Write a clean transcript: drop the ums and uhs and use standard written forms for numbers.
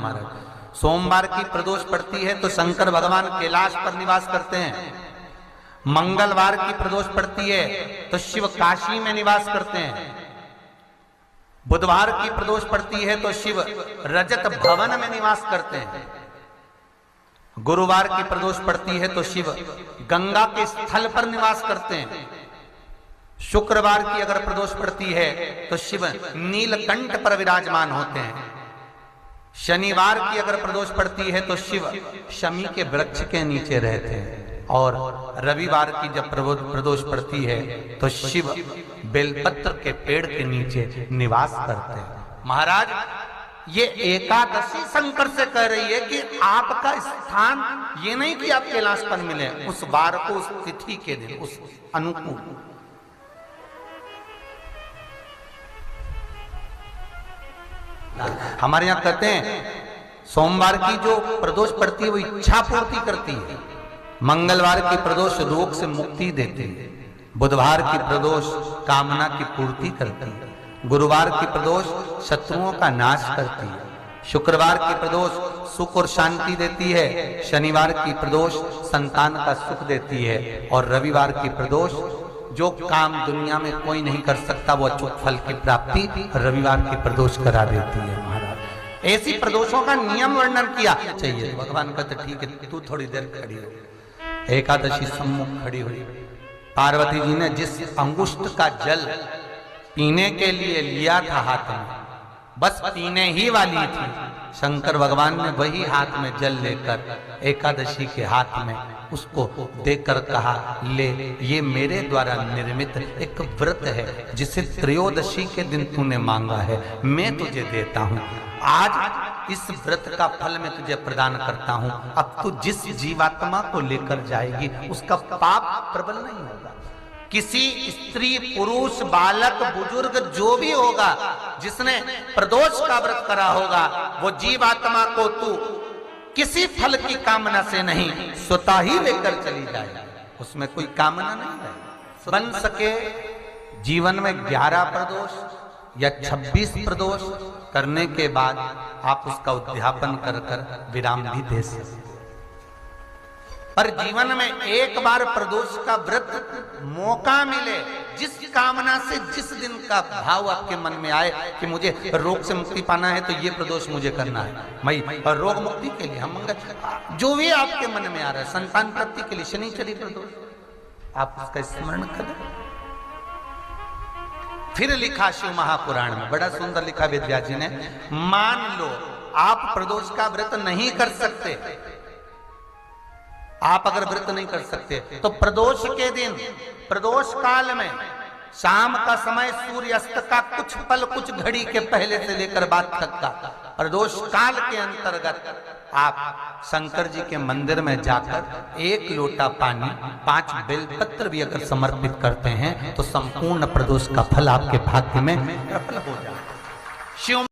महाराज। सोमवार की प्रदोष पड़ती है तो शंकर भगवान कैलाश पर निवास करते हैं। मंगलवार की प्रदोष पड़ती है तो शिव काशी में निवास करते हैं। बुधवार की प्रदोष पड़ती है तो शिव रजत भवन में निवास करते हैं। गुरुवार की प्रदोष पड़ती है तो शिव गंगा के स्थल पर निवास करते हैं। शुक्रवार की अगर प्रदोष पड़ती है तो शिव नीलकंठ पर विराजमान होते हैं। शनिवार की अगर प्रदोष पड़ती है तो शिव शमी के वृक्ष के नीचे रहते हैं। और रविवार की जब प्रदोष पड़ती है तो शिव बेलपत्र के पेड़ के नीचे निवास करते हैं। महाराज, ये एकादशी शंकर से कह रही है कि आपका स्थान ये नहीं कि आप कैलाश पर मिले, उस बार को, उस तिथि के दिन, उस अनुकूल। हमारे यहां कहते हैं सोमवार की जो प्रदोष पड़ती है वो इच्छा पूर्ति करती है। मंगलवार की प्रदोष रोग से मुक्ति देती है। बुधवार की प्रदोष कामना की पूर्ति करती है। गुरुवार की प्रदोष शत्रुओं का नाश करती है। शुक्रवार की प्रदोष सुख और शांति देती है। शनिवार की प्रदोष संतान का सुख देती है। और रविवार की प्रदोष जो काम दुनिया में कोई नहीं कर सकता वो अचूक फल की प्राप्ति रविवार की प्रदोष करा देती है। महाराज, ऐसी प्रदोषों का नियम वर्णन किया चाहिए। भगवान कहते ठीक है, तू थोड़ी देर खड़ी हो। एकादशी सम्मुख खड़ी हुई। पार्वती जी ने जिस अंगुष्ठ का जल पीने के लिए लिया था हाथ में, बस पीने ही वाली थी, शंकर भगवान ने वही हाथ में जल लेकर एकादशी के हाथ में उसको देकर कहा, ले, ये मेरे द्वारा निर्मित एक व्रत है जिसे त्रयोदशी के दिन तूने मांगा है, मैं तुझे देता हूं। आज इस व्रत का फल मैं तुझे प्रदान करता हूं। अब तू जिस जीवात्मा को लेकर जाएगी उसका पाप प्रबल नहीं होगा। किसी स्त्री, पुरुष, बालक, बुजुर्ग जो भी होगा जिसने प्रदोष का व्रत करा होगा वो जीवात्मा को तू किसी फल की कामना से नहीं, स्वतः ही लेकर चली जाए। उसमें कोई कामना नहीं है। बन सके जीवन में 11 प्रदोष या 26 प्रदोष करने के बाद आप उसका उद्यापन कर कर विराम भी दे सकते। पर जीवन में एक बार प्रदोष का व्रत मौका मिले, जिस कामना से, जिस दिन का भाव आपके मन में आए कि मुझे रोग से मुक्ति पाना है तो ये प्रदोष मुझे करना है, मैं रोग मुक्ति के लिए, हम मंगल, जो भी आपके मन में आ रहा है, संतान प्राप्ति के लिए शनिचरी प्रदोष, आप उसका स्मरण करें। फिर लिखा शिव महापुराण में, बड़ा सुंदर लिखा वेदव्यास जी ने, मान लो आप प्रदोष का व्रत नहीं कर सकते, आप अगर व्रत नहीं कर सकते तो प्रदोष के दिन, प्रदोष काल में शाम का समय सूर्यास्त का कुछ पल, कुछ घड़ी के पहले से लेकर बाद तक का प्रदोष काल के अंतर्गत आप शंकर जी के मंदिर में जाकर 1 लोटा पानी, 5 बेलपत्र भी अगर समर्पित करते हैं तो संपूर्ण प्रदोष का फल आपके भाग्य में प्रबल हो जाए। शिव